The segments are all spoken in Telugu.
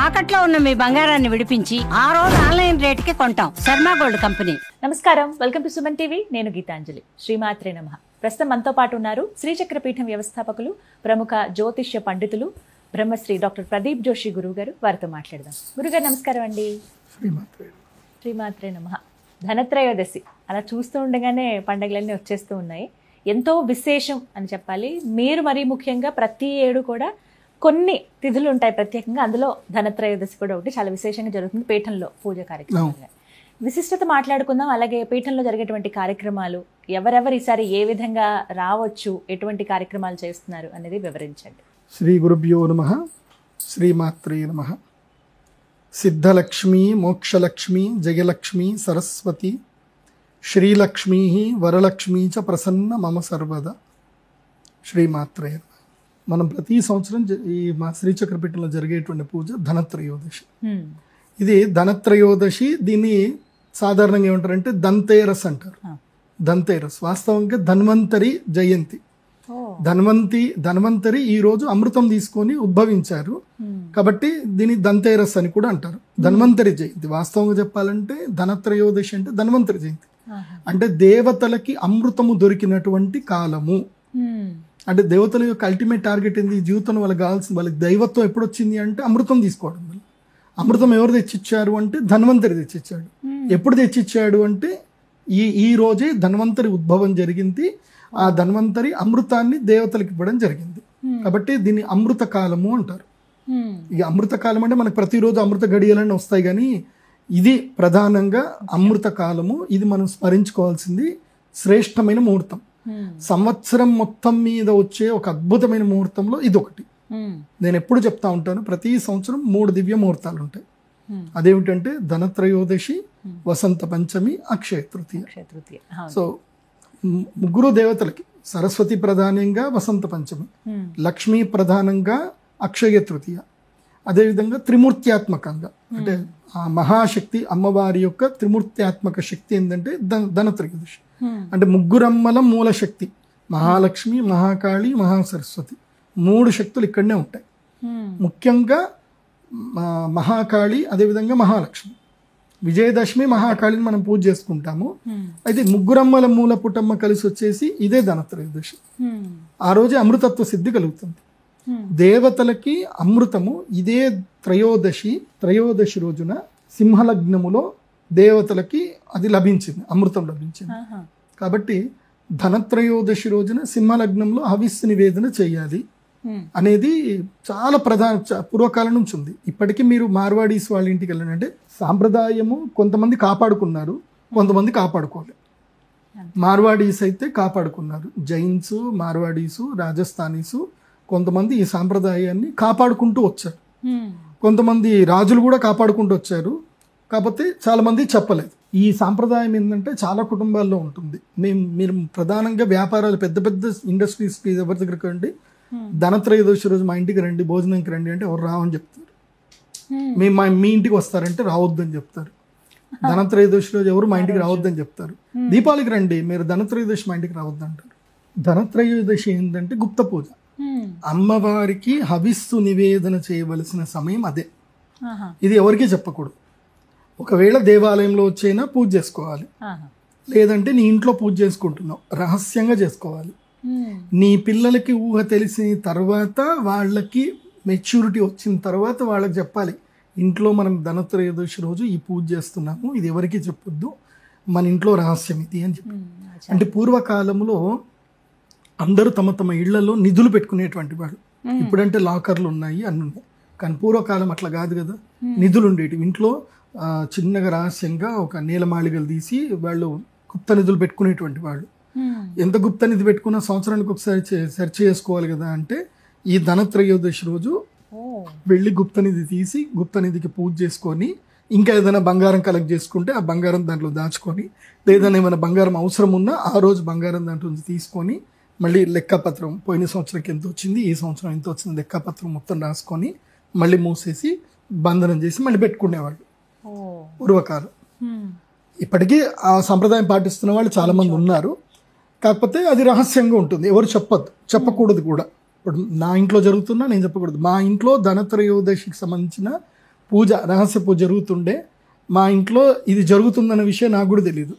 తాకట్లో ఉన్న మీ బంగారాన్ని విడిపించి ఆ రోజు ఆన్లైన్ రేటుకి కొంటాం. Sharma gold company. నమస్కారం, వెల్కమ్ టు సుమన్ టీవీ. నేను గీతాంజలి. శ్రీమాత్రే నమః. ప్రస్తుతం మనతో పాటు ఉన్నారు శ్రీచక్రపీఠం వ్యవస్థాపకులు, ప్రముఖ జ్యోతిష్య పండితులు బ్రహ్మశ్రీ డాక్టర్ ప్రదీప్ జోషి గురువు గారు. వారితో మాట్లాడదాం. గురుగారు నమస్కారం అండి. శ్రీమాత్రే నమః. ధనత్రయోదశి అలా చూస్తూ ఉండగానే పండుగలన్నీ వచ్చేస్తూ ఉన్నాయి. ఎంతో విశేషం అని చెప్పాలి. మీరు మరీ ముఖ్యంగా ప్రతి ఏడు కూడా కొన్ని తిథులు ఉంటాయి ప్రత్యేకంగా, అందులో ధనత్రయోదశి కూడా ఒకటి చాలా విశేషంగా జరుగుతుంది పీఠంలో పూజ కార్యక్రమాలు. విశిష్టత మాట్లాడుకుందాం. అలాగే పీఠంలో జరిగేటువంటి కార్యక్రమాలు, ఎవరెవరు ఈసారి ఏ విధంగా రావచ్చు, ఎటువంటి కార్యక్రమాలు చేస్తున్నారు అనేది వివరించండి. శ్రీ గురుభ్యో నమః. శ్రీమాత్రే నమః. సిద్ధలక్ష్మీ మోక్షలక్ష్మీ జయలక్ష్మీ సరస్వతి శ్రీలక్ష్మీ వరలక్ష్మీ చ ప్రసన్న మమ సర్వదా. శ్రీమాత్రే నమః. మనం ప్రతి సంవత్సరం ఈ మా శ్రీచక్రపీఠంలో జరిగేటువంటి పూజ ధనత్రయోదశి. ఇది ధనత్రయోదశి. దీన్ని సాధారణంగా ఏమంటారంటే దంతేరస్ అంటారు. దంతేరస్ వాస్తవంగా ధన్వంతరి జయంతి. ధన్వంతరి ఈ రోజు అమృతం తీసుకొని ఉద్భవించారు కాబట్టి దీన్ని దంతేరస్ అని కూడా అంటారు. ధన్వంతరి జయంతి వాస్తవంగా చెప్పాలంటే ధనత్రయోదశి అంటే ధన్వంతరి జయంతి, అంటే దేవతలకి అమృతము దొరికినటువంటి కాలము. అంటే దేవతల యొక్క అల్టిమేట్ టార్గెట్ ఏంది? జీవితంలో వాళ్ళకి కావాల్సింది, వాళ్ళకి దైవత్వం ఎప్పుడు వచ్చింది అంటే అమృతం తీసుకోవడం. అమృతం ఎవరు తెచ్చిచ్చారు అంటే ధన్వంతరి తెచ్చిచ్చాడు. ఎప్పుడు తెచ్చిచ్చాడు అంటే ఈ రోజే ధన్వంతరి ఉద్భవం జరిగింది. ఆ ధన్వంతరి అమృతాన్ని దేవతలకు ఇవ్వడం జరిగింది కాబట్టి దీన్ని అమృత కాలము అంటారు. ఇక అమృత కాలం అంటే మనకు ప్రతిరోజు అమృత గడియలన్నీ వస్తాయి, కానీ ఇది ప్రధానంగా అమృత కాలము. ఇది మనం స్మరించుకోవాల్సింది శ్రేష్టమైన ముహూర్తం. సంవత్సరం మొత్తం మీద వచ్చే ఒక అద్భుతమైన ముహూర్తంలో ఇది ఒకటి. నేను ఎప్పుడు చెప్తా ఉంటాను, ప్రతి సంవత్సరం 3 దివ్య ముహూర్తాలు ఉంటాయి. అదేమిటంటే ధనత్రయోదశి, వసంత పంచమి, అక్షయ తృతీయ. సో ముగ్గురు దేవతలకి, సరస్వతి ప్రధానంగా వసంత పంచమి, లక్ష్మీ ప్రధానంగా అక్షయ తృతీయ, అదేవిధంగా త్రిమూర్త్యాత్మకంగా అంటే ఆ మహాశక్తి అమ్మవారి యొక్క త్రిమూర్త్యాత్మక శక్తి ఏంటంటే ధనత్రయోదశి. అంటే ముగ్గురమ్మల మూల శక్తి మహాలక్ష్మి, మహాకాళి, మహాసరస్వతి 3 శక్తులు ఇక్కడనే ఉంటాయి. ముఖ్యంగా మహాకాళి, అదేవిధంగా మహాలక్ష్మి. విజయదశమి మహాకాళిని మనం పూజ చేసుకుంటాము. అయితే ముగ్గురమ్మల మూల పుటమ్మ కలిసి వచ్చేసి ఇదే ధనత్రయోదశి. ఆ రోజే అమృతత్వ సిద్ధి కలుగుతుంది. దేవతలకి అమృతము ఇదే త్రయోదశి రోజున సింహలగ్నములో దేవతలకి అది లభించింది, అమృతం లభించింది. కాబట్టి ధనత్రయోదశి రోజున సింహలగ్నంలో హవిస్సు నివేదన చేయాలి అనేది చాలా పూర్వకాలం నుంచి ఉంది. ఇప్పటికీ మీరు మార్వాడీస్ వాళ్ళ ఇంటికి వెళ్ళండి, సాంప్రదాయము కొంతమంది కాపాడుకున్నారు, కొంతమంది కాపాడుకోలేదు. మార్వాడీస్ అయితే కాపాడుకున్నారు. జైన్స్, మార్వాడీసు, రాజస్థానీసు కొంతమంది ఈ సాంప్రదాయాన్ని కాపాడుకుంటూ వచ్చారు. కొంతమంది రాజులు కూడా కాపాడుకుంటూ వచ్చారు, కాకపోతే చాలా మంది చెప్పలేదు. ఈ సాంప్రదాయం ఏంటంటే చాలా కుటుంబాల్లో ఉంటుంది. మీరు ప్రధానంగా వ్యాపారాలు, పెద్ద పెద్ద ఇండస్ట్రీస్ ఎవరి దగ్గరికి రండి, ధనత్రయోదశి రోజు మా ఇంటికి రండి, భోజనంకి రండి అంటే ఎవరు రావని చెప్తారు. మీ ఇంటికి వస్తారంటే రావద్దని చెప్తారు. ధనత్రయోదశి రోజు ఎవరు మా ఇంటికి రావద్దని చెప్తారు. దీపావళికి రండి, మీరు ధనత్రయోదశి మా ఇంటికి రావద్దు అంటారు. ధనత్రయోదశి ఏంటంటే గుప్త పూజ. అమ్మవారికి హవిస్సు నివేదన చేయవలసిన సమయం అదే. ఇది ఎవరికీ చెప్పకూడదు. ఒకవేళ దేవాలయంలో వచ్చైనా పూజ చేసుకోవాలి, లేదంటే నీ ఇంట్లో పూజ చేసుకుంటున్నావు, రహస్యంగా చేసుకోవాలి. నీ పిల్లలకి ఊహ తెలిసిన తర్వాత, వాళ్ళకి మెచ్యూరిటీ వచ్చిన తర్వాత వాళ్ళకి చెప్పాలి, ఇంట్లో మనం ధనత్రయోదశి రోజు ఈ పూజ చేస్తున్నాము, ఇది ఎవరికి చెప్పొద్దు, మన ఇంట్లో రహస్యం ఇది అని చెప్పి. అంటే పూర్వకాలంలో అందరూ తమ తమ ఇళ్లలో నిధులు పెట్టుకునేటువంటి వాళ్ళు. ఇప్పుడంటే లాకర్లు ఉన్నాయి, అన్నీ ఉన్నాయి, కానీ పూర్వకాలం అట్లా కాదు కదా. నిధులు ఉండేవి ఇంట్లో. చిన్నగా రహస్యంగా ఒక నీలమాళిగలు తీసి వాళ్ళు గుప్త నిధులు పెట్టుకునేటువంటి వాళ్ళు. ఎంత గుప్త నిధి పెట్టుకున్నా సంవత్సరానికి ఒకసారి సెర్చ్ చేసుకోవాలి కదా. అంటే ఈ ధనత్రయోదశి రోజు వెళ్ళి గుప్త నిధి తీసి గుప్త నిధికి పూజ చేసుకొని, ఇంకా ఏదైనా బంగారం కలెక్ట్ చేసుకుంటే ఆ బంగారం దాంట్లో దాచుకొని, లేదా ఏమైనా బంగారం అవసరం ఉన్నా ఆ రోజు బంగారం దాంట్లో తీసుకొని, మళ్ళీ లెక్కపత్రం పోయిన సంవత్సరంకి ఎంత వచ్చింది, ఈ సంవత్సరం ఎంత వచ్చింది, లెక్కపత్రం మొత్తం రాసుకొని మళ్ళీ మూసేసి బంధనం చేసి మళ్ళీ పెట్టుకునేవాళ్ళు పూర్వకాలం. ఇప్పటికీ ఆ సంప్రదాయం పాటిస్తున్న వాళ్ళు చాలా మంది ఉన్నారు, కాకపోతే అది రహస్యంగా ఉంటుంది, ఎవరు చెప్పకూడదు కూడా. ఇప్పుడు నా ఇంట్లో జరుగుతున్నా నేను చెప్పకూడదు. మా ఇంట్లో ధనత్రయోదశికి సంబంధించిన పూజ రహస్య పూజ జరుగుతుండే. మా ఇంట్లో ఇది జరుగుతుందన్న విషయం నాకు కూడా తెలియదు.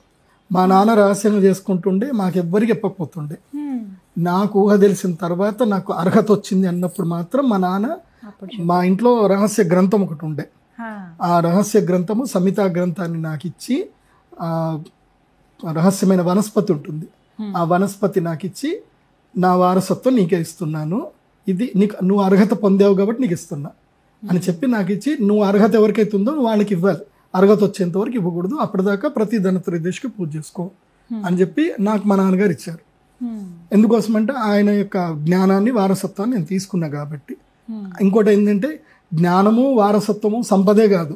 మా నాన్న రహస్యంగా చేసుకుంటుండే, మాకెవ్వరికి చెప్పకపోతుండే. నాకు ఊహ తెలిసిన తర్వాత నాకు అర్హత వచ్చింది అన్నప్పుడు మాత్రం మా నాన్న మా ఇంట్లో రహస్య గ్రంథం ఒకటి ఉండే. ఆ రహస్య గ్రంథము సమితా గ్రంథాన్ని నాకు ఇచ్చి, రహస్యమైన వనస్పతి ఉంటుంది, ఆ వనస్పతి నాకు ఇచ్చి, నా వారసత్వం నీకే ఇస్తున్నాను, ఇది నీకు నువ్వు అర్హత పొందావు కాబట్టి నీకు ఇస్తున్నా అని చెప్పి నాకు ఇచ్చి, నువ్వు అర్హత ఎవరికైతే ఉందో వాళ్ళకి ఇవ్వాలి, అర్హత వచ్చేంత వరకు ఇవ్వకూడదు, అప్పటిదాకా ప్రతి ధనత్రయోదశికి పూజ చేసుకో అని చెప్పి నాకు మా నాన్నగారు ఇచ్చారు. ఎందుకోసమంటే ఆయన యొక్క జ్ఞానాన్ని వారసత్వాన్ని నేను తీసుకున్నా కాబట్టి. ఇంకోటి ఏంటంటే జ్ఞానము వారసత్వము సంపదే కాదు,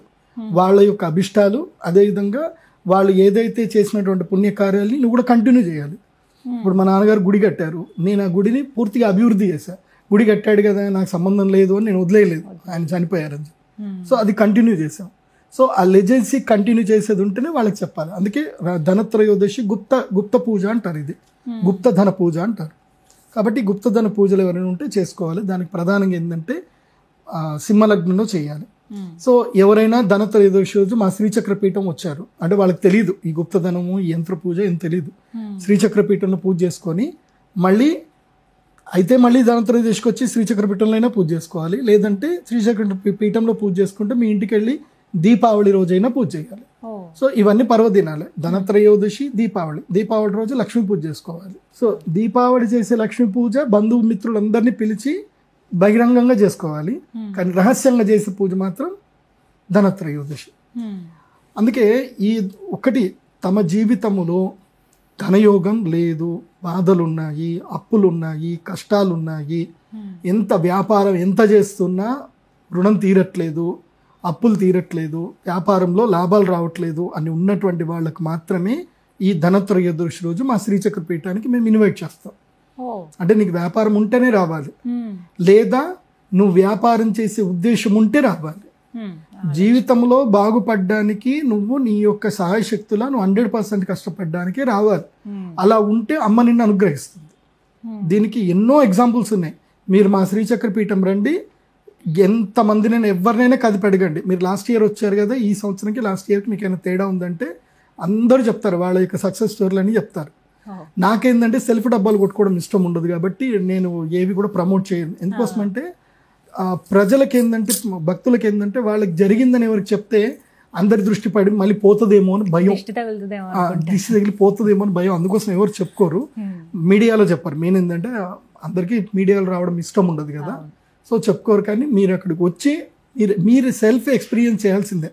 వాళ్ళ యొక్క అభిష్టాలు, అదేవిధంగా వాళ్ళు ఏదైతే చేసినటువంటి పుణ్యకార్యాలని నువ్వు కూడా కంటిన్యూ చేయాలి. ఇప్పుడు మా నాన్నగారు గుడి కట్టారు, నేను ఆ గుడిని పూర్తిగా అభివృద్ధి చేశా. గుడి కట్టాడు కదా నాకు సంబంధం లేదు అని నేను వదిలేయలేదు, ఆయన చనిపోయారని. సో అది కంటిన్యూ చేసాం. సో ఆ లెజెన్సీ కంటిన్యూ చేసేది ఉంటేనే వాళ్ళకి చెప్పాలి. అందుకే ధనత్రయోదశి గుప్త పూజ అంటారు, ఇది గుప్త ధన పూజ అంటారు. కాబట్టి గుప్త ధన పూజలు ఎవరైనా ఉంటే చేసుకోవాలి. దానికి ప్రధానంగా ఏంటంటే సింహలగ్నంలో చేయాలి. సో ఎవరైనా ధనత్రయోదశి రోజు మా శ్రీచక్ర పీఠం వచ్చారు అంటే వాళ్ళకి తెలియదు ఈ గుప్తధనము, ఈ యంత్ర పూజ ఏం తెలియదు. శ్రీచక్ర పీఠంలో పూజ చేసుకొని మళ్ళీ ధనత్రయోదశికి వచ్చి శ్రీచక్ర పీఠంలో అయినా పూజ చేసుకోవాలి. లేదంటే శ్రీచక్ర పీఠంలో పూజ చేసుకుంటే మీ ఇంటికి వెళ్ళి దీపావళి రోజైనా పూజ చేయాలి. సో ఇవన్నీ పర్వదినాలే, ధనత్రయోదశి, దీపావళి రోజు లక్ష్మీ పూజ చేసుకోవాలి. సో దీపావళి చేసే లక్ష్మీ పూజ బంధువు మిత్రులందరినీ పిలిచి బహిరంగంగా చేసుకోవాలి, కానీ రహస్యంగా చేసే పూజ మాత్రం ధనత్రయోదశి. అందుకే ఈ ఒకటి తమ జీవితములో ధనయోగం లేదు, బాధలున్నాయి, అప్పులున్నాయి, కష్టాలున్నాయి, ఎంత వ్యాపారం ఎంత చేస్తున్నా రుణం తీరట్లేదు, అప్పులు తీరట్లేదు, వ్యాపారంలో లాభాలు రావట్లేదు అని ఉన్నటువంటి వాళ్ళకు మాత్రమే ఈ ధనత్రయోదశి రోజు మా శ్రీచక్ర పీఠానికి మేము ఇన్వైట్ చేస్తాం. అంటే నీకు వ్యాపారం ఉంటేనే రావాలి, లేదా నువ్వు వ్యాపారం చేసే ఉద్దేశం ఉంటే రావాలి. జీవితంలో బాగుపడడానికి నువ్వు నీ యొక్క సహాయశక్తులా నువ్వు 100% కష్టపడడానికే రావాలి. అలా ఉంటే అమ్మ నిన్ను అనుగ్రహిస్తుంది. దీనికి ఎన్నో ఎగ్జాంపుల్స్ ఉన్నాయి. మీరు మా శ్రీచక్ర పీఠం రండి, ఎంతమందినైనా ఎవరినైనా కదిపి అడగండి. మీరు లాస్ట్ ఇయర్ వచ్చారు కదా, ఈ సంవత్సరంకి లాస్ట్ ఇయర్కి మీకు ఏమైనా తేడా ఉందంటే అందరూ చెప్తారు, వాళ్ళ యొక్క సక్సెస్ స్టోరీలు అని చెప్తారు. నాకేందంటే సెల్ఫ్ డబ్బాలు కొట్టుకోవడం ఇష్టం ఉండదు కాబట్టి నేను ఏవి కూడా ప్రమోట్ చేయను. ఎందుకోసమంటే ప్రజలకి ఏంటంటే, భక్తులకి ఏంటంటే వాళ్ళకి జరిగిందని ఎవరికి చెప్తే అందరి దృష్టి పడి మళ్ళీ పోతుందేమో అని భయం, దిష్టి తగిలి పోతుందేమో అని భయం. అందుకోసం ఎవరు చెప్పుకోరు, మీడియాలో చెప్పారు. మెయిన్ ఏంటంటే అందరికీ మీడియాలో రావడం ఇష్టం ఉండదు కదా, సో చెప్పుకోరు. కానీ మీరు అక్కడికి వచ్చి మీరు సెల్ఫ్ ఎక్స్పీరియన్స్ చేయాల్సిందే.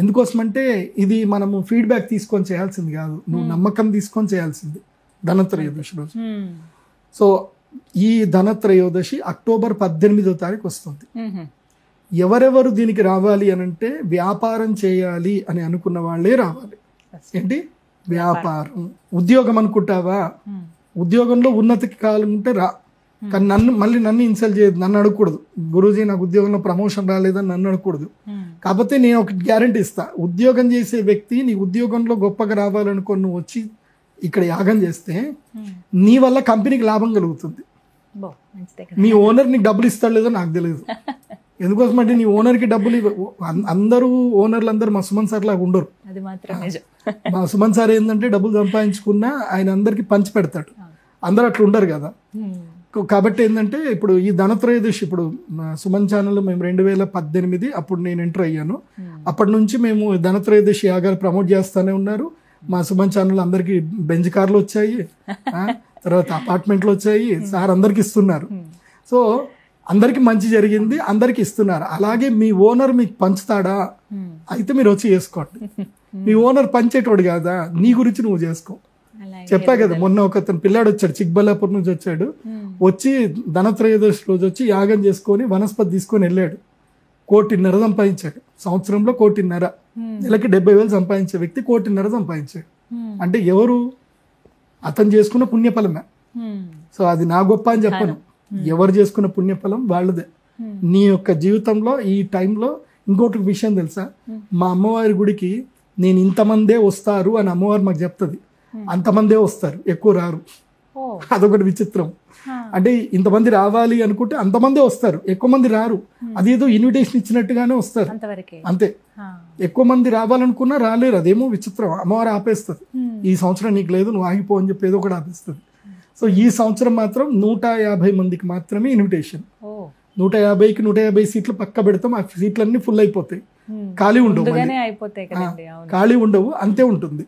ఎందుకోసమంటే ఇది మనము ఫీడ్బ్యాక్ తీసుకొని చేయాల్సింది కాదు, నువ్వు నమ్మకం తీసుకొని చేయాల్సింది ధనత్రయోదశి రోజు. సో ఈ ధనత్రయోదశి అక్టోబర్ 18వ తారీఖు వస్తుంది. ఎవరెవరు దీనికి రావాలి అని అంటే వ్యాపారం చేయాలి అని అనుకున్న వాళ్ళే రావాలి. ఏంటి వ్యాపారం, ఉద్యోగం అనుకుంటావా, ఉద్యోగంలో ఉన్నతికి కావాలంటే రా, కానీ నన్ను ఇన్సల్ట్ చేయదు, నన్ను అడగకూడదు. గురూజీ నాకు ఉద్యోగంలో ప్రమోషన్ రాలేదని నన్ను అడగకూడదు. కాకపోతే నేను ఒక గ్యారంటీ ఇస్తా, ఉద్యోగం చేసే వ్యక్తి నీ ఉద్యోగంలో గొప్పగా రావాలనుకొని నువ్వు వచ్చి ఇక్కడ యాగం చేస్తే నీ వల్ల కంపెనీకి లాభం కలుగుతుంది. మీ ఓనర్ నీకు డబ్బులు ఇస్తాడు లేదో నాకు తెలియదు. ఎందుకోసం అంటే నీ ఓనర్కి డబ్బులు అందరూ ఓనర్లు మా సుమన్ సార్ లాగా ఉండరు. మా సుమన్ సార్ ఏంటంటే డబ్బులు సంపాదించుకున్నా ఆయన అందరికి పంచి పెడతాడు, అందరూ అట్లా ఉండరు కదా. కాబట్టి ఏంటంటే ఇప్పుడు ఈ ధనత్రయోదశి, ఇప్పుడు సుమన్ ఛానల్ మేము 2018 అప్పుడు నేను ఎంటర్ అయ్యాను. అప్పటి నుంచి మేము ధనత్రయోదశి యాగాలు ప్రమోట్ చేస్తూనే ఉన్నారు. మా సుమన్ ఛానల్ అందరికి బెంజ్ కార్లు వచ్చాయి, తర్వాత అపార్ట్మెంట్లు వచ్చాయి, సార్ అందరికి ఇస్తున్నారు. సో అందరికి మంచి జరిగింది, అందరికి ఇస్తున్నారు. అలాగే మీ ఓనర్ మీకు పంచుతాడా, అయితే మీరు వచ్చి చేసుకోండి. మీ ఓనర్ పంచేటోడు కాదా, నీ గురించి నువ్వు చేసుకో. చెప్పా కదా, మొన్న ఒకతను పిల్లాడు వచ్చాడు, చిక్బల్లాపూర్ నుంచి వచ్చాడు, వచ్చి ధనత్రయోదశి రోజు వచ్చి యాగం చేసుకొని వనస్పతి తీసుకొని వెళ్ళాడు. 1.5 కోటి సంపాదించాడు, సంవత్సరంలో 1.5 కోటి, నెలకి 70,000 సంపాదించే వ్యక్తి 1.5 కోటి సంపాదించాడు. అంటే ఎవరు, అతను చేసుకున్న పుణ్యఫలమే. సో అది నా గొప్ప అని చెప్పను, ఎవరు చేసుకున్న పుణ్యఫలం వాళ్ళదే. నీ యొక్క జీవితంలో ఈ టైంలో ఇంకోటి విషయం తెలుసా, మా అమ్మవారి గుడికి నేను ఇంతమందే వస్తారు అని అమ్మవారు మాకు చెప్తుంది. అంతమందే వస్తారు, ఎక్కువ రారు. అదొకటి విచిత్రం. అంటే ఇంతమంది రావాలి అనుకుంటే అంతమంది వస్తారు, ఎక్కువ మంది రారు. అదేదో ఇన్విటేషన్ ఇచ్చినట్టుగానే వస్తారు అంతే. ఎక్కువ మంది రావాలనుకున్నా రాలేరు, అదేమో విచిత్రం. అమ్మవారు ఆపేస్తుంది, ఈ సంవత్సరం నీకు లేదు నువ్వు ఆగిపో అని చెప్పి ఏదో ఒకటి ఆపేస్తుంది. సో ఈ సంవత్సరం మాత్రం 150 మందికి మాత్రమే ఇన్విటేషన్. 150కి 150 సీట్లు పక్క పెడతాం. ఆ సీట్లన్నీ ఫుల్ అయిపోతాయి, ఖాళీ ఉండవు, ఖాళీ ఉండవు, అంతే ఉంటుంది.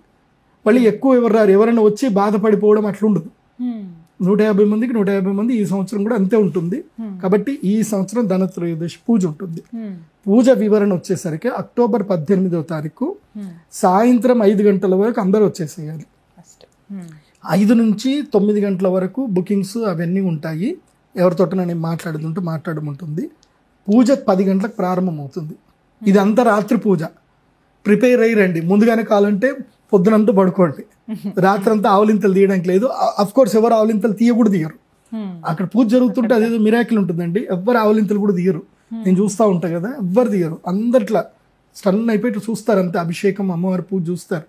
మళ్ళీ ఎక్కువ ఎవరు రారు, ఎవరైనా వచ్చి బాధపడిపోవడం అట్లా ఉండదు. 150 మందికి 150 మంది ఈ సంవత్సరం కూడా అంతే ఉంటుంది. కాబట్టి ఈ సంవత్సరం ధనత్రయోదశి పూజ ఉంటుంది. పూజ వివరణ వచ్చేసరికి అక్టోబర్ 18వ తారీఖు సాయంత్రం 5 గంటల వరకు అందరూ వచ్చేసేయాలి. 5 నుంచి 9 గంటల వరకు బుకింగ్స్ అవన్నీ ఉంటాయి. ఎవరితోట నేను మాట్లాడముంటుంది. పూజ 10 గంటలకు ప్రారంభం అవుతుంది. ఇదంతా రాత్రి పూజ. ప్రిపేర్ అయ్యి రండి, ముందుగానే కావాలంటే పొద్దునంతా పడుకోండి. రాత్రంతా ఆవలింతలు తీయడానికి లేదు. అఫ్ కోర్స్ ఎవరు ఆవలింతలు తీయకూడదు, తీయరు. అక్కడ పూజ జరుగుతుంటే అదేదో మిరాకిల్ ఉంటుందండి, ఎవ్వరు ఆవలింతలు కూడా తీయరు. నేను చూస్తూ ఉంటా కదా, ఎవ్వరు తీయరు. అందరిట్లా స్టన్ అయిపోయి చూస్తారు అంతే. అభిషేకం, అమ్మవారి పూజ చూస్తారు.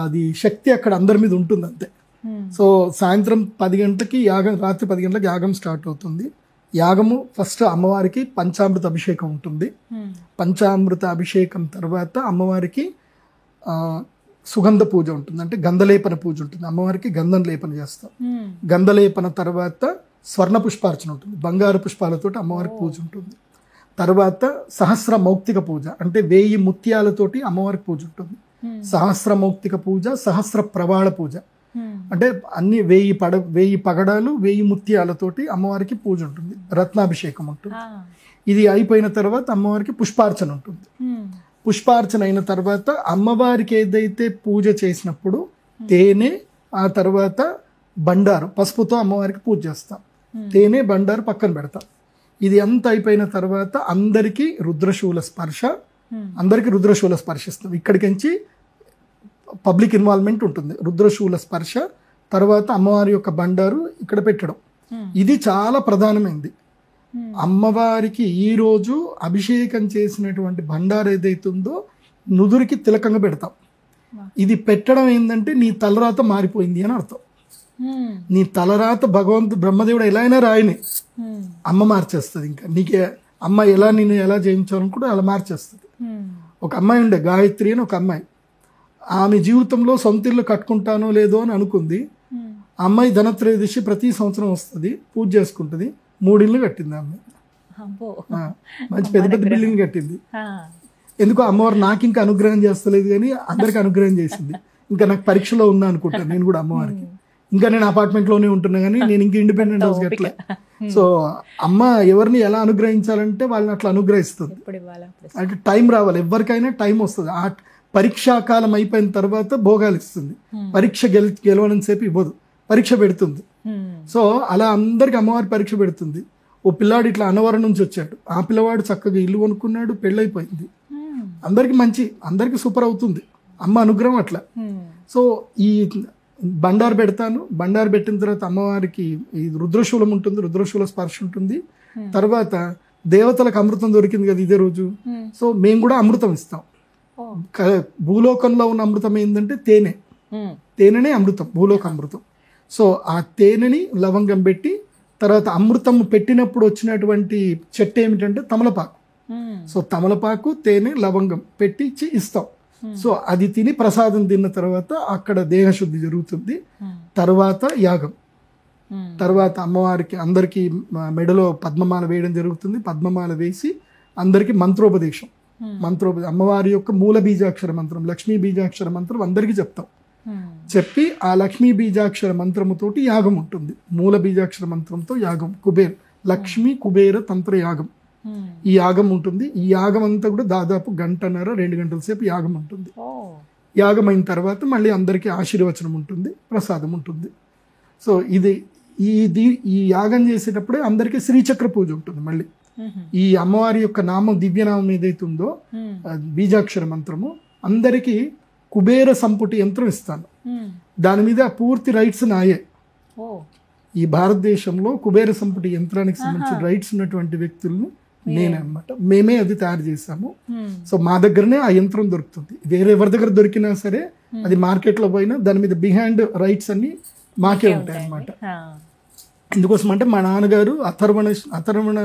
అది శక్తి అక్కడ అందరి మీద ఉంటుంది అంతే. సో సాయంత్రం 10 గంటలకి యాగం, రాత్రి 10 గంటలకు యాగం స్టార్ట్ అవుతుంది. యాగము ఫస్ట్ అమ్మవారికి పంచామృత అభిషేకం ఉంటుంది. పంచామృత అభిషేకం తర్వాత అమ్మవారికి సుగంధ పూజ ఉంటుంది, అంటే గంధలేపన పూజ ఉంటుంది. అమ్మవారికి గంధం లేపన చేస్తాం. గంధలేపన తర్వాత స్వర్ణ పుష్పార్చన ఉంటుంది, బంగారు పుష్పాలతో అమ్మవారికి పూజ ఉంటుంది. తర్వాత సహస్ర మౌక్తిక పూజ, అంటే 1000 ముత్యాలతోటి అమ్మవారికి పూజ ఉంటుంది. సహస్ర మౌక్తిక పూజ, సహస్ర ప్రవాళ పూజ, అంటే అన్ని 1000 పగడాలు 1000 ముత్యాలతోటి అమ్మవారికి పూజ ఉంటుంది. రత్నాభిషేకం ఉంటుంది. ఇది అయిపోయిన తర్వాత అమ్మవారికి పుష్పార్చన ఉంటుంది. పుష్పార్చన అయిన తర్వాత అమ్మవారికి ఏదైతే పూజ చేసినప్పుడు తేనె, ఆ తర్వాత బండారు, పసుపుతో అమ్మవారికి పూజ చేస్తాం. తేనె బండారు పక్కన పెడతాం. ఇది అంత అయిపోయిన తర్వాత అందరికీ రుద్రశూల స్పర్శ, అందరికీ రుద్రశూల స్పర్శిస్తాం. ఇక్కడికించి పబ్లిక్ ఇన్వాల్వ్మెంట్ ఉంటుంది. రుద్రశూల స్పర్శ తర్వాత అమ్మవారి యొక్క బండారు ఇక్కడ పెట్టడం, ఇది చాలా ప్రధానమైంది. అమ్మవారికి ఈరోజు అభిషేకం చేసినటువంటి బండారు ఏదైతుందో నుదురికి తిలకంగా పెడతాం. ఇది పెట్టడం ఏంటంటే నీ తలరాత మారిపోయింది అని అర్థం. నీ తలరాత బ్రహ్మదేవుడు ఎలా అయినా రాయని, అమ్మ మార్చేస్తుంది. ఇంకా నీకే అమ్మ నిన్ను ఎలా జయించాలనుకుంటే అలా మార్చేస్తుంది. ఒక అమ్మాయి ఉండే, గాయత్రి అని ఒక అమ్మాయి. ఆమె జీవితంలో సొంత ఇల్లు కట్టుకుంటానో లేదో అని అనుకుంది. ఆ అమ్మాయి ధనత్రయోదశి ప్రతి సంవత్సరం వస్తుంది, పూజ చేసుకుంటుంది. 3 ఇళ్ళు కట్టింది ఆమె, మంచి పెద్ద పెద్ద బిల్డింగ్ కట్టింది. ఎందుకో అమ్మవారు నాకు ఇంకా అనుగ్రహం చేస్తలేదు కానీ అందరికి అనుగ్రహం చేసింది. ఇంకా నాకు పరీక్షలో ఉన్నా అనుకుంటాను నేను కూడా అమ్మవారికి. ఇంకా నేను అపార్ట్మెంట్లోనే ఉంటున్నా కానీ నేను ఇంకా ఇండిపెండెంట్ హౌస్ గట్లే. సో అమ్మ ఎవరిని ఎలా అనుగ్రహించాలంటే వాళ్ళని అట్లా అనుగ్రహిస్తుంది. అంటే టైం రావాలి, ఎవరికైనా టైం వస్తుంది. ఆ పరీక్షాకాలం అయిపోయిన తర్వాత భోగాలు ఇస్తుంది. పరీక్ష గెలవని సేపు ఇవ్వదు, పరీక్ష పెడుతుంది. సో అలా అందరికి అమ్మవారి పరీక్ష పెడుతుంది. ఓ పిల్లాడు ఇట్లా అన్నవరం నుంచి వచ్చాడు, ఆ పిల్లవాడు చక్కగా ఇల్లు కొనుక్కున్నాడు, పెళ్ళైపోయింది, అందరికి మంచి, అందరికి సూపర్ అవుతుంది. అమ్మ అనుగ్రహం అట్లా. సో ఈ బండారు పెడతాను. బండారు పెట్టిన తర్వాత అమ్మవారికి ఈ రుద్రశూలం ఉంటుంది, రుద్రశూల స్పర్శ ఉంటుంది. తర్వాత దేవతలకు అమృతం దొరికింది కదా ఇదే రోజు. సో మేము కూడా అమృతం ఇస్తాం. భూలోకంలో ఉన్న అమృతం ఏంటంటే తేనెనే అమృతం, భూలోక అమృతం. సో ఆ తేనెని లవంగం పెట్టి, తర్వాత అమృతం పెట్టినప్పుడు వచ్చినటువంటి చెట్టు ఏమిటంటే తమలపాకు. సో తమలపాకు, తేనె, లవంగం పెట్టి ఇస్తాం. సో అది తిని ప్రసాదం తిన్న తర్వాత అక్కడ దేహశుద్ధి జరుగుతుంది. తర్వాత యాగం, తర్వాత అమ్మవారికి అందరికీ మెడలో పద్మమాల వేయడం జరుగుతుంది. పద్మమాల వేసి అందరికీ మంత్రోపదేశం, అమ్మవారి యొక్క మూల బీజాక్షర మంత్రం, లక్ష్మీ బీజాక్షర మంత్రం అందరికీ చెప్తాం. చెప్పి ఆ లక్ష్మీ బీజాక్షర మంత్రముతోటి యాగం ఉంటుంది. మూల బీజాక్షర మంత్రంతో యాగం, లక్ష్మీ కుబేర తంత్ర యాగం, ఈ యాగం ఉంటుంది. ఈ యాగం అంతా కూడా దాదాపు 1.5-2 గంటల సేపు యాగం ఉంటుంది. యాగం అయిన తర్వాత మళ్ళీ అందరికీ ఆశీర్వచనం ఉంటుంది, ప్రసాదం ఉంటుంది. సో ఈ యాగం చేసేటప్పుడే అందరికీ శ్రీచక్ర పూజ ఉంటుంది. మళ్ళీ ఈ అమ్మవారి యొక్క నామం, దివ్యనామం ఏదైతే ఉందో బీజాక్షర మంత్రము, అందరికీ కుబేర సంపుటి యంత్రం ఇస్తాను. దాని మీద పూర్తి రైట్స్ నాయే. ఈ భారతదేశంలో కుబేర సంపుటి యంత్రానికి సంబంధించిన రైట్స్ ఉన్నటువంటి వ్యక్తులను నేనే అన్నమాట. మేమే అది తయారు చేసాము. సో మా దగ్గరనే ఆ యంత్రం దొరుకుతుంది. వేరే ఎవరి దగ్గర దొరికినా సరే అది మార్కెట్లో పోయినా దాని మీద బిహైండ్ రైట్స్ అన్ని మాకే ఉంటాయి అన్నమాట. ఎందుకోసం అంటే మా నాన్నగారు అథర్వణ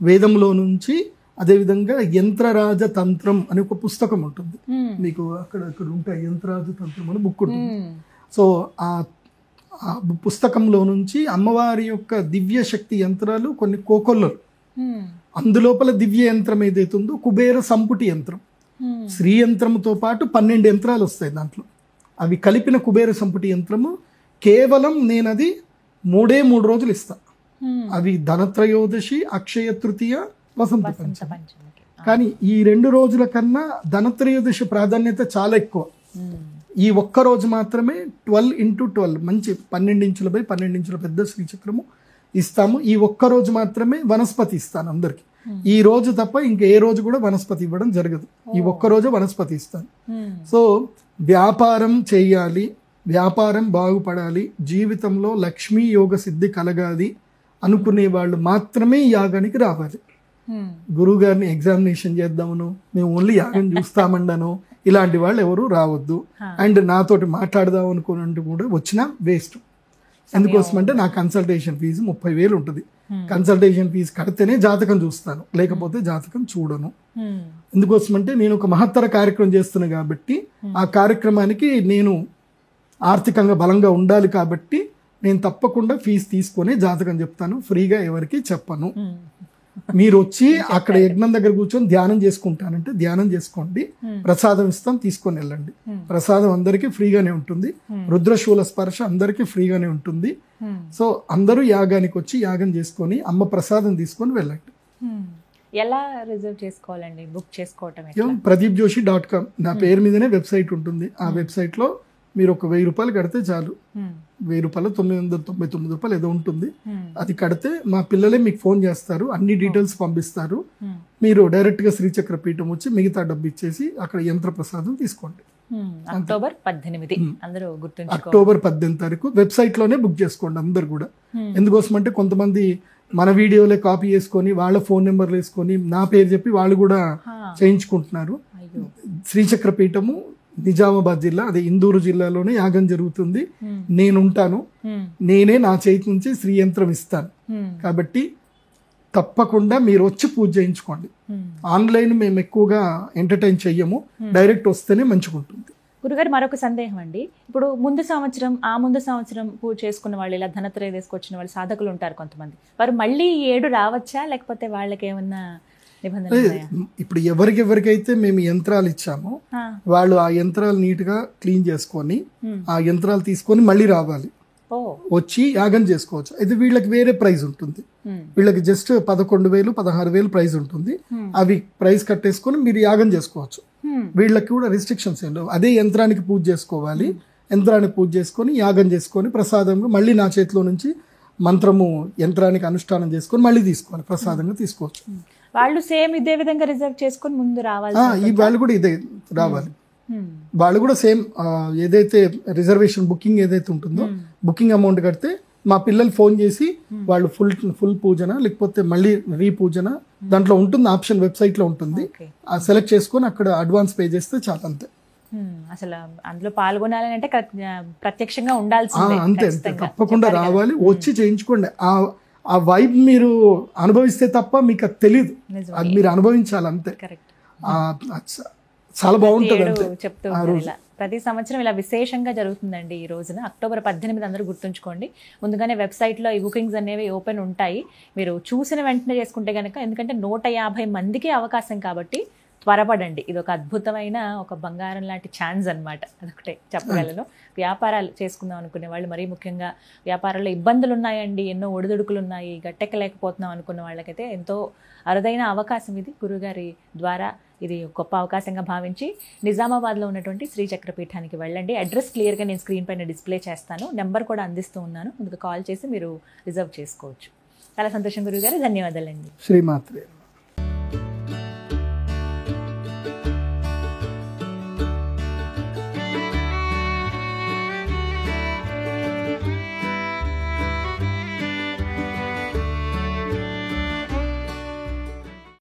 వేదంలో నుంచి, అదేవిధంగా యంత్రరాజ తంత్రం అనే ఒక పుస్తకం ఉంటుంది మీకు, అక్కడ ఉంటాయి యంత్రరాజ తంత్రం అని బుక్ ఉంటుంది. సో ఆ పుస్తకంలో నుంచి అమ్మవారి యొక్క దివ్య శక్తి యంత్రాలు కొన్ని కోకొల్లలు, అందులోపల దివ్య యంత్రం ఏదైతుందో కుబేర సంపుటి యంత్రం, శ్రీ యంత్రంతో పాటు 12 యంత్రాలు వస్తాయి దాంట్లో. అవి కలిపిన కుబేర సంపుటి యంత్రము కేవలం నేను అది 3 రోజులు ఇస్తా. అవి ధనత్రయోదశి, అక్షయ తృతీయ, వసంత పంచమి. కానీ ఈ 2 రోజుల కన్నా ధనత్రయోదశి ప్రాధాన్యత చాలా ఎక్కువ. ఈ ఒక్క రోజు మాత్రమే 12x12 మంచి 12 ఇంచుల బై 12 ఇంచుల పెద్ద శ్రీచక్రము ఇస్తాము. ఈ ఒక్క రోజు మాత్రమే వనస్పతి ఇస్తాను అందరికి. ఈ రోజు తప్ప ఇంకా ఏ రోజు కూడా వనస్పతి ఇవ్వడం జరగదు. ఈ ఒక్క రోజు వనస్పతి ఇస్తాను. సో వ్యాపారం చేయాలి, వ్యాపారం బాగుపడాలి, జీవితంలో లక్ష్మీ యోగ సిద్ధి కలగాలి అనుకునే వాళ్ళు మాత్రమే యాగానికి రావాలి. గురువు గారిని ఎగ్జామినేషన్ చేద్దామను, మేము ఓన్లీ యాగం చూస్తామండను ఇలాంటి వాళ్ళు ఎవరు రావద్దు. అండ్ నాతోటి మాట్లాడదాం అనుకున్నట్టు కూడా వచ్చినా వేస్ట్. ఎందుకోసం అంటే నా కన్సల్టేషన్ ఫీజు 30,000 ఉంటుంది. కన్సల్టేషన్ ఫీజు కడితేనే జాతకం చూస్తాను, లేకపోతే జాతకం చూడను. ఎందుకోసం అంటే నేను ఒక మహత్తర కార్యక్రమం చేస్తున్నా కాబట్టి, ఆ కార్యక్రమానికి నేను ఆర్థికంగా బలంగా ఉండాలి కాబట్టి నేను తప్పకుండా ఫీజు తీసుకొని జాతకం చెప్తాను, ఫ్రీగా ఎవరికి చెప్పను. మీరు వచ్చి అక్కడ యజ్ఞం దగ్గర కూర్చొని ధ్యానం చేసుకుంటానంటే ధ్యానం చేసుకోండి, ప్రసాదం ఇస్తాం, తీసుకొని వెళ్ళండి. ప్రసాదం అందరికీ ఫ్రీగానే ఉంటుంది, రుద్రశూల స్పర్శ అందరికీ ఫ్రీగానే ఉంటుంది. సో అందరూ యాగానికి వచ్చి యాగం చేసుకొని అమ్మ ప్రసాదం తీసుకొని వెళ్ళండి. ఎలా రిజర్వ్ చేసుకోవాలండి, బుక్ చేసుకోవటం? pradeepjoshi.com నా పేరు మీదనే వెబ్సైట్ ఉంటుంది. ఆ వెబ్సైట్ లో మీరు ఒక 1,000 రూపాయలు కడితే చాలు. 1,000 రూపాయలు 999 రూపాయలు ఏదో ఉంటుంది. అది కడితే మా పిల్లలే మీకు ఫోన్ చేస్తారు, అన్ని డీటెయిల్స్ పంపిస్తారు. మీరు డైరెక్ట్ గా శ్రీచక్ర పీఠం వచ్చి మిగతా డబ్బు ఇచ్చేసి అక్కడ యంత్ర ప్రసాదం తీసుకోండి. అక్టోబర్ 18 అందరూ గుర్తుంచుకోవాలి. అక్టోబర్ 18 తారీఖు వెబ్సైట్ లోనే బుక్ చేసుకోండి అందరు కూడా. ఎందుకోసం అంటే కొంతమంది మన వీడియోలే కాపీ చేసుకొని వాళ్ళ ఫోన్ నెంబర్లు వేసుకొని నా పేరు చెప్పి వాళ్ళు కూడా చేయించుకుంటున్నారు. శ్రీచక్ర పీఠము నిజామాబాద్ జిల్లా, అదే ఇందూరు జిల్లాలోనే యాగం జరుగుతుంది. నేనుంటాను, నేనే నా చేతి నుంచి శ్రీ యంత్రం ఇస్తాను. కాబట్టి తప్పకుండా మీరు వచ్చి పూజ చేయించుకోండి. ఆన్లైన్ మేము ఎక్కువగా ఎంటర్టైన్ చెయ్యము, డైరెక్ట్ వస్తేనే మంచిగుంటుంది. గురుగారు మరొక సందేహం అండి, ఇప్పుడు ముందు సంవత్సరం పూజ చేసుకున్న వాళ్ళు, ఇలా ధనత్రయోదశికి వచ్చిన వాళ్ళు సాధకులు ఉంటారు కొంతమంది, వారు మళ్ళీ 7 రావచ్చా, లేకపోతే వాళ్ళకి ఏమన్నా నిబంధనలు? ఇప్పుడు ఎవరికైతే మేము యంత్రాలు ఇచ్చామో వాళ్ళు ఆ యంత్రాలు నీట్ గా క్లీన్ చేసుకొని ఆ యంత్రాలు తీసుకొని మళ్ళీ రావాలి, వచ్చి యాగం చేసుకోవచ్చు. అయితే వీళ్ళకి వేరే ప్రైజ్ ఉంటుంది. వీళ్ళకి జస్ట్ 11,000 16,000 ప్రైజ్ ఉంటుంది. అవి ప్రైజ్ కట్టేసుకొని మీరు యాగం చేసుకోవచ్చు. వీళ్ళకి కూడా రిస్ట్రిక్షన్స్ ఏం లేవు. అదే యంత్రానికి పూజ చేసుకోవాలి, యంత్రానికి పూజ చేసుకొని యాగం చేసుకొని ప్రసాదంగా మళ్ళీ నా చేతిలో నుంచి మంత్రము యంత్రానికి అనుష్ఠానం చేసుకొని మళ్ళీ తీసుకోవాలి, ప్రసాదంగా తీసుకోవచ్చు. వాళ్ళు సేమ్ ఇదే విధంగా రిజర్వ్ చేసుకొని ముందు రావాలి. ఈ వాళ్ళు కూడా ఇదే రావాలి. వాళ్ళు కూడా సేమ్ ఏదైతే రిజర్వేషన్ బుకింగ్ ఏదైతే ఉంటుందో బుకింగ్ అమౌంట్ కడితే మా పిల్లలు ఫోన్ చేసి వాళ్ళు ఫుల్ పూజన లేకపోతే మళ్ళీ రీపూజన దాంట్లో ఉంటుంది ఆప్షన్, వెబ్సైట్ లో ఉంటుంది. ఆ సెలెక్ట్ చేసుకొని అక్కడ అడ్వాన్స్ పే చేస్తే చాలా, అంతే. అసలు అందులో పాల్గొనాలని అంటే ప్రత్యక్షంగా ఉండాల్సిందే. అంతే, తప్పకుండా రావాలి, వచ్చి చేయించుకోండి. ఆ వైబ్ మీరు అనుభవిస్తే తప్ప మీకు అది తెలీదు, అది మీరు అనుభవించాలి, అంతే. చాలా బాగుంటుంది. చెప్తూ ప్రతి సంవత్సరం ఇలా విశేషంగా జరుగుతుందండి. ఈ రోజున అక్టోబర్ 18 అందరూ గుర్తుంచుకోండి. ముందుగానే వెబ్సైట్లో ఈ బుకింగ్స్ అనేవి ఓపెన్ ఉంటాయి, మీరు చూసిన వెంటనే చేసుకుంటే కనుక, ఎందుకంటే 150 మందికి అవకాశం కాబట్టి త్వరపడండి. ఇది ఒక అద్భుతమైన ఒక బంగారం లాంటి ఛాన్స్ అనమాట, అదొకటే చెప్పగలను. వ్యాపారాలు చేసుకుందాం అనుకునే వాళ్ళు, మరీ ముఖ్యంగా వ్యాపారాల్లో ఇబ్బందులు ఉన్నాయండి, ఎన్నో ఒడిదుడుకులు ఉన్నాయి, గట్టెక్కలేకపోతున్నాం అనుకున్న వాళ్ళకైతే ఎంతో అరుదైన అవకాశం ఇది. గురుగారి ద్వారా ఇది గొప్ప అవకాశంగా భావించి నిజామాబాద్లో ఉన్నటువంటి శ్రీచక్ర పీఠానికి వెళ్ళండి. అడ్రస్ క్లియర్గా నేను స్క్రీన్ పైన డిస్ప్లే చేస్తాను, నెంబర్ కూడా అందిస్తూ ఉన్నాను, ముందుకు కాల్ చేసి మీరు రిజర్వ్ చేసుకోవచ్చు. చాలా సంతోషం గురుగారు, ధన్యవాదాలండి. శ్రీమాత్రే.